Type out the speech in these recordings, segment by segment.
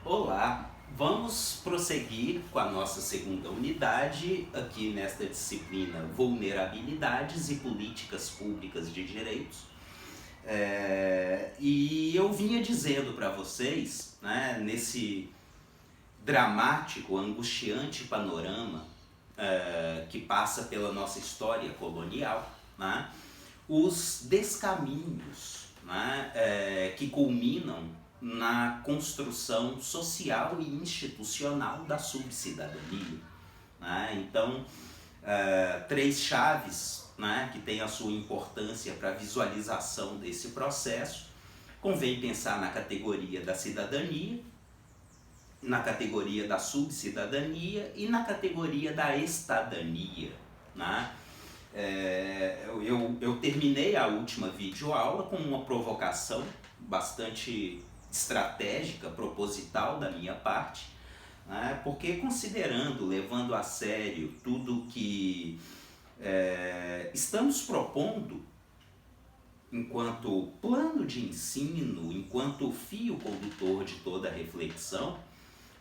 Olá, vamos prosseguir com a nossa segunda unidade aqui nesta disciplina Vulnerabilidades e Políticas Públicas de Direitos. E eu vinha dizendo para vocês, né, nesse dramático, angustiante panorama que passa pela nossa história colonial, né, os descaminhos, né, que culminam na construção social e institucional da subcidadania, né? Então, três chaves, né, que têm a sua importância para a visualização desse processo. Convém pensar na categoria da cidadania, na categoria da subcidadania e na categoria da estadania, né? Eu terminei a última videoaula com uma provocação bastante estratégica, proposital da minha parte, né? Porque considerando, levando a sério tudo que estamos propondo enquanto plano de ensino, enquanto fio condutor de toda a reflexão,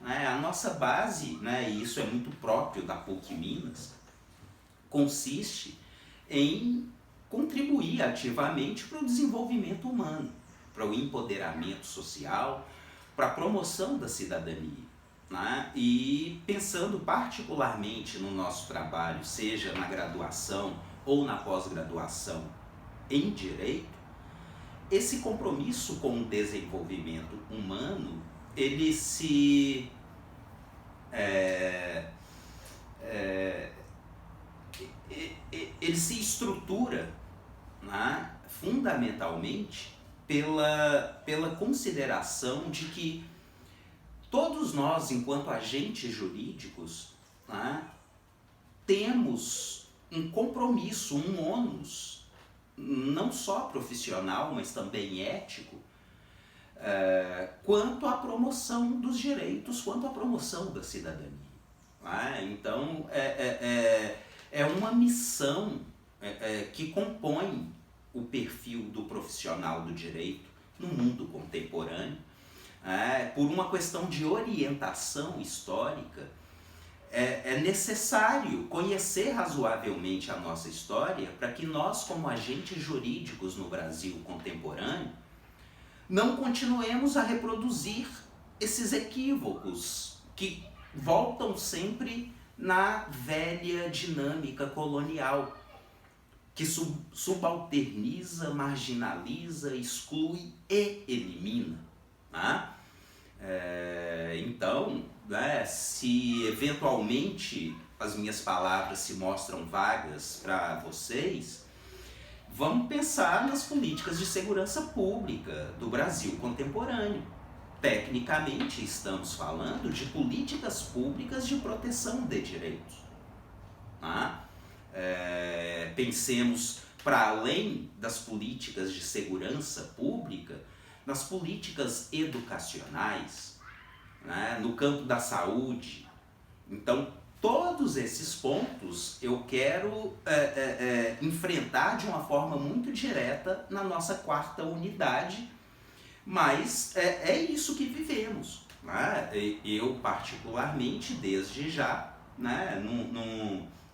né, a nossa base, né, e isso é muito próprio da PUC Minas, consiste em contribuir ativamente para o desenvolvimento humano, para o empoderamento social, para a promoção da cidadania, né? E pensando particularmente no nosso trabalho, seja na graduação ou na pós-graduação em Direito, esse compromisso com o desenvolvimento humano, ele se estrutura, né, fundamentalmente pela consideração de que todos nós, enquanto agentes jurídicos, né, temos um compromisso, um ônus, não só profissional, mas também ético, quanto à promoção dos direitos, quanto à promoção da cidadania. Né? Então, é uma missão que compõe o perfil do profissional do direito no mundo contemporâneo. Por uma questão de orientação histórica, é necessário conhecer razoavelmente a nossa história para que nós, como agentes jurídicos no Brasil contemporâneo, não continuemos a reproduzir esses equívocos que voltam sempre na velha dinâmica colonial, que subalterniza, marginaliza, exclui e elimina. Né? Então, né, se eventualmente as minhas palavras se mostram vagas para vocês, vamos pensar nas políticas de segurança pública do Brasil contemporâneo. Tecnicamente, estamos falando de políticas públicas de proteção de direitos. Né? Pensemos, para além das políticas de segurança pública, nas políticas educacionais, né, no campo da saúde. Então, todos esses pontos eu quero enfrentar de uma forma muito direta na nossa quarta unidade, mas é isso que vivemos. Né? Eu, particularmente, desde já, né,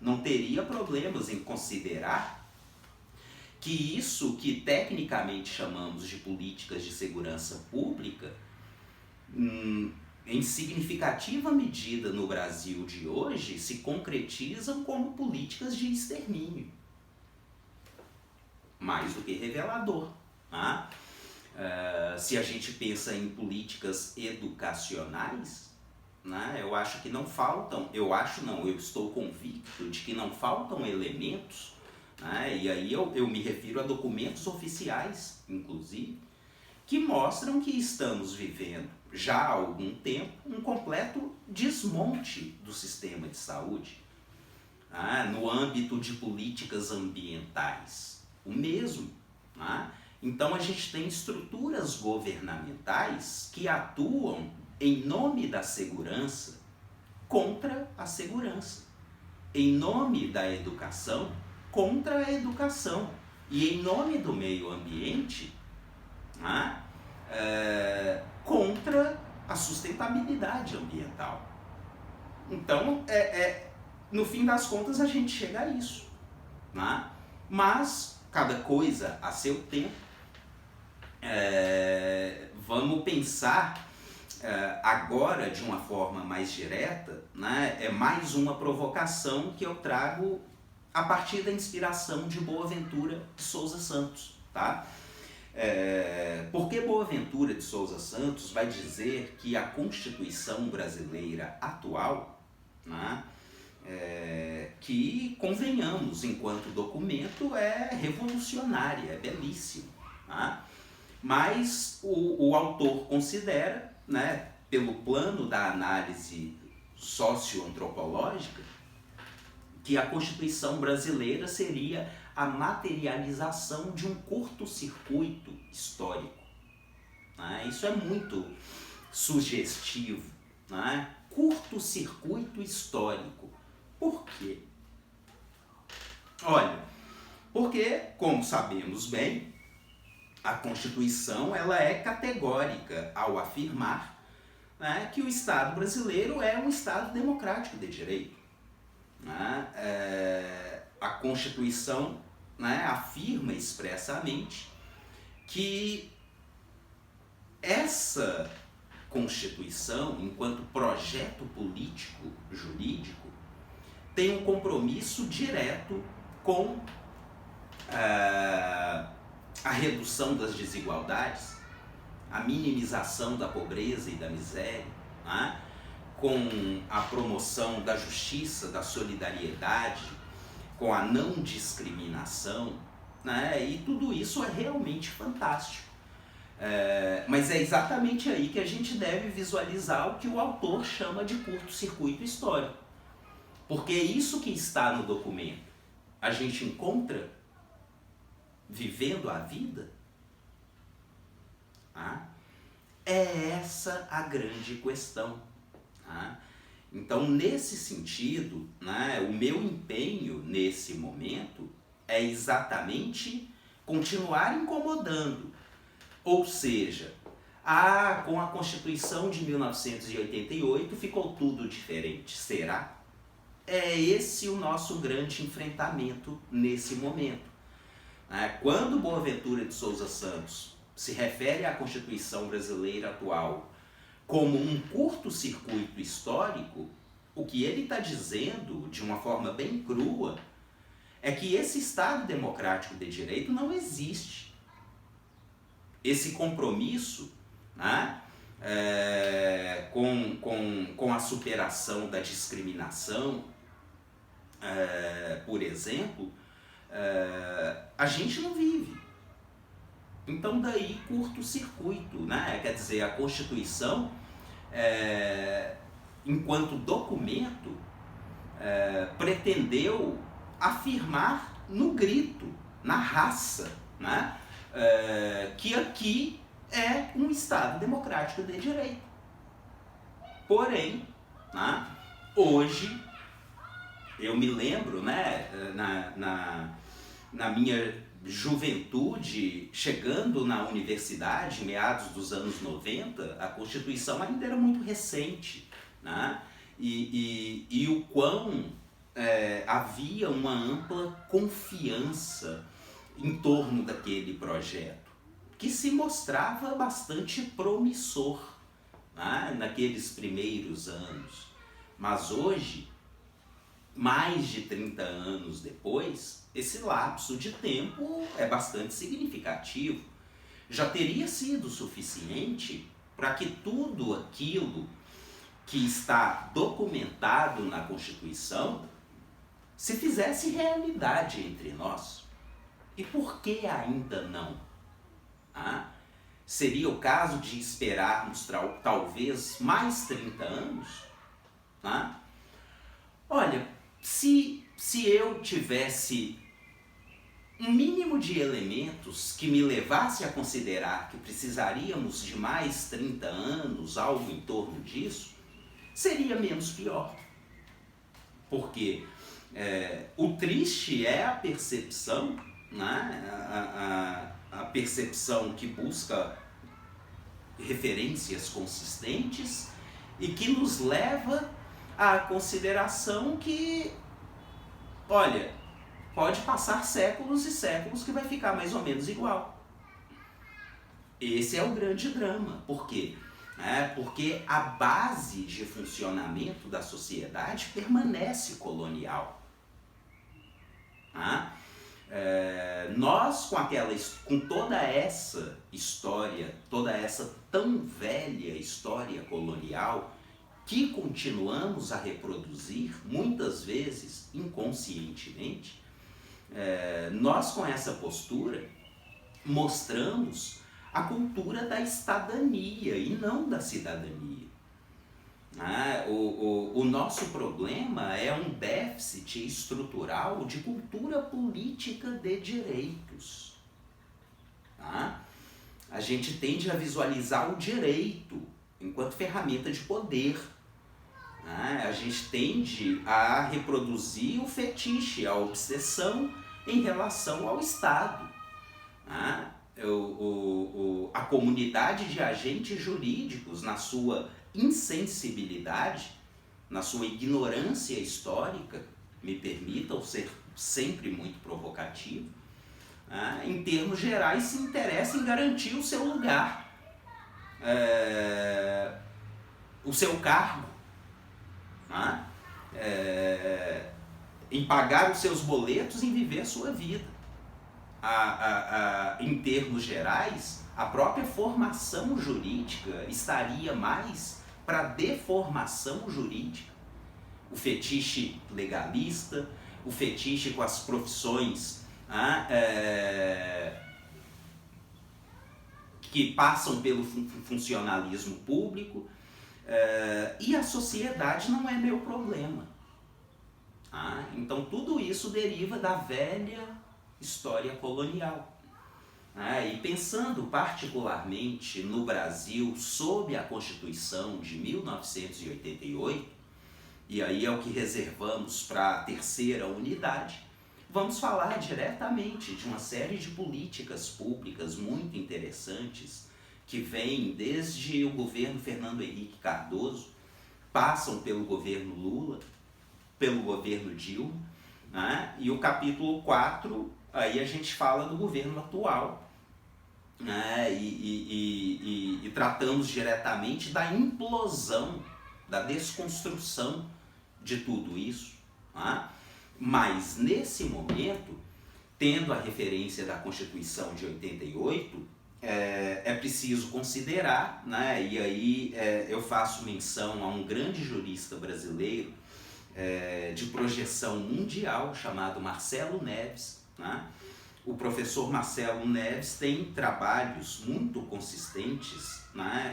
não teria problemas em considerar que isso que tecnicamente chamamos de políticas de segurança pública, em significativa medida no Brasil de hoje, se concretizam como políticas de extermínio. Mais do que revelador. Né? Se a gente pensa em políticas educacionais, né, eu acho que não faltam, eu estou convicto de que não faltam elementos, né, e aí eu me refiro a documentos oficiais, inclusive, que mostram que estamos vivendo já há algum tempo um completo desmonte do sistema de saúde, né, no âmbito de políticas ambientais, o mesmo. Né? Então a gente tem estruturas governamentais que atuam em nome da segurança contra a segurança, em nome da educação contra a educação e em nome do meio ambiente, né, contra a sustentabilidade. sustentabilidade ambiental. Então, no fim das contas, a gente chega a isso, né? Mas, cada coisa a seu tempo. Vamos pensar agora de uma forma mais direta, né? É mais uma provocação que eu trago a partir da inspiração de Boaventura de Souza Santos, tá? Porque Boaventura de Souza Santos vai dizer que a Constituição brasileira atual, né, que, convenhamos, enquanto documento é revolucionária, é belíssimo, né? Mas o autor considera, né, pelo plano da análise socioantropológica, que a Constituição brasileira seria a materialização de um curto-circuito histórico, né? Isso é muito sugestivo, né? Curto-circuito histórico. Por quê? Olha, porque, como sabemos bem, a Constituição ela é categórica ao afirmar, né, que o Estado brasileiro é um Estado democrático de direito. Né? A Constituição, né, afirma expressamente que essa Constituição, enquanto projeto político jurídico, tem um compromisso direto com a redução das desigualdades, a minimização da pobreza e da miséria, né? Com a promoção da justiça, da solidariedade, com a não discriminação, né? E tudo isso é realmente fantástico. Mas é exatamente aí que a gente deve visualizar o que o autor chama de curto-circuito histórico. Porque isso que está no documento, a gente encontra vivendo a vida? É essa a grande questão. Então, nesse sentido, né, o meu empenho nesse momento é exatamente continuar incomodando. Ou seja, com a Constituição de 1988 ficou tudo diferente. Será? É esse o nosso grande enfrentamento nesse momento. Quando Boaventura de Souza Santos se refere à Constituição brasileira atual como um curto-circuito histórico, o que ele está dizendo, de uma forma bem crua, é que esse Estado democrático de direito não existe. Esse compromisso, né, com a superação da discriminação, por exemplo, a gente não vive. Então daí curto-circuito, né? Quer dizer, a Constituição, enquanto documento, pretendeu afirmar no grito, na raça, né? Que aqui é um Estado democrático de direito. Porém, né, hoje, eu me lembro, né, na minha juventude, chegando na universidade, meados dos anos 90, a Constituição ainda era muito recente, né? E o quão havia uma ampla confiança em torno daquele projeto, que se mostrava bastante promissor, né, naqueles primeiros anos. Mas hoje, mais de 30 anos depois, esse lapso de tempo é bastante significativo. Já teria sido suficiente para que tudo aquilo que está documentado na Constituição se fizesse realidade entre nós. E por que ainda não? Seria o caso de esperarmos talvez mais 30 anos? Olha, se eu tivesse um mínimo de elementos que me levasse a considerar que precisaríamos de mais 30 anos, algo em torno disso, seria menos pior. Porque o triste é a percepção, né? A percepção que busca referências consistentes e que nos leva à consideração que, olha, pode passar séculos e séculos que vai ficar mais ou menos igual. Esse é o grande drama. Por quê? Porque a base de funcionamento da sociedade permanece colonial. Nós, com toda essa história, toda essa tão velha história colonial, que continuamos a reproduzir, muitas vezes inconscientemente, nós com essa postura mostramos a cultura da estadania e não da cidadania. O nosso problema é um déficit estrutural de cultura política de direitos. A gente tende a visualizar o direito enquanto ferramenta de poder. A gente tende a reproduzir o fetiche, a obsessão em relação ao Estado. A comunidade de agentes jurídicos, na sua insensibilidade, na sua ignorância histórica, me permitam ser sempre muito provocativo, em termos gerais se interessa em garantir o seu lugar, o seu cargo, em pagar os seus boletos, em viver a sua vida. Em termos gerais, a própria formação jurídica estaria mais para deformação jurídica. O fetiche legalista, o fetiche com as profissões que passam pelo funcionalismo público, e a sociedade não é meu problema. Então tudo isso deriva da velha história colonial. E pensando particularmente no Brasil sob a Constituição de 1988, e aí é o que reservamos para a terceira unidade, vamos falar diretamente de uma série de políticas públicas muito interessantes que vêm desde o governo Fernando Henrique Cardoso, passam pelo governo Lula, pelo governo Dilma, e o capítulo 4, aí a gente fala do governo atual, e tratamos diretamente da implosão, da desconstrução de tudo isso. Mas nesse momento, tendo a referência da Constituição de 88, é preciso considerar, e aí eu faço menção a um grande jurista brasileiro de projeção mundial chamado Marcelo Neves. O professor Marcelo Neves tem trabalhos muito consistentes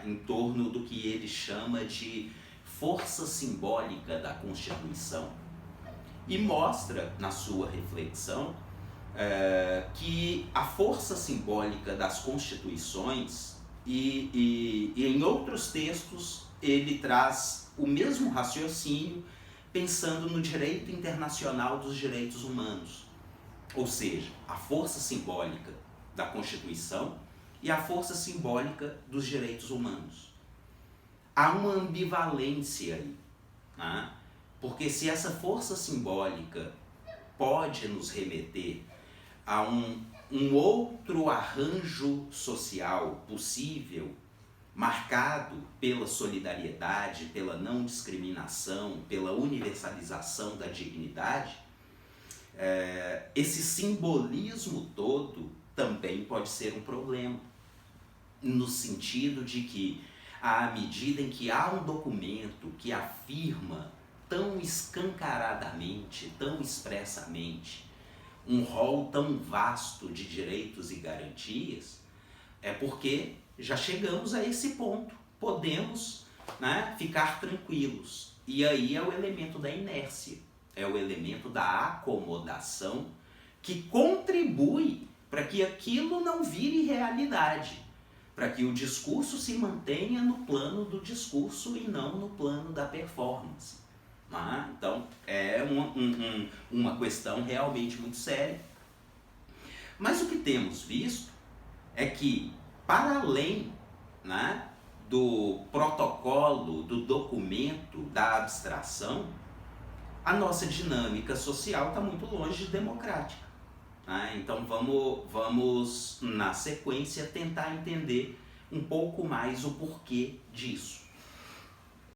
em torno do que ele chama de força simbólica da Constituição, e mostra na sua reflexão que a força simbólica das constituições, e em outros textos ele traz o mesmo raciocínio pensando no direito internacional dos direitos humanos, ou seja, a força simbólica da Constituição e a força simbólica dos direitos humanos. Há uma ambivalência aí, porque se essa força simbólica pode nos remeter a um outro arranjo social possível, marcado pela solidariedade, pela não discriminação, pela universalização da dignidade, esse simbolismo todo também pode ser um problema, no sentido de que, à medida em que há um documento que afirma tão escancaradamente, tão expressamente, um rol tão vasto de direitos e garantias, é porque já chegamos a esse ponto, podemos ficar tranquilos. E aí é o elemento da inércia, é o elemento da acomodação que contribui para que aquilo não vire realidade, para que o discurso se mantenha no plano do discurso e não no plano da performance. Então é uma questão realmente muito séria. Mas o que temos visto é que, para além do protocolo, do documento, da abstração, a nossa dinâmica social está muito longe de democrática. Né? Então vamos, na sequência, tentar entender um pouco mais o porquê disso.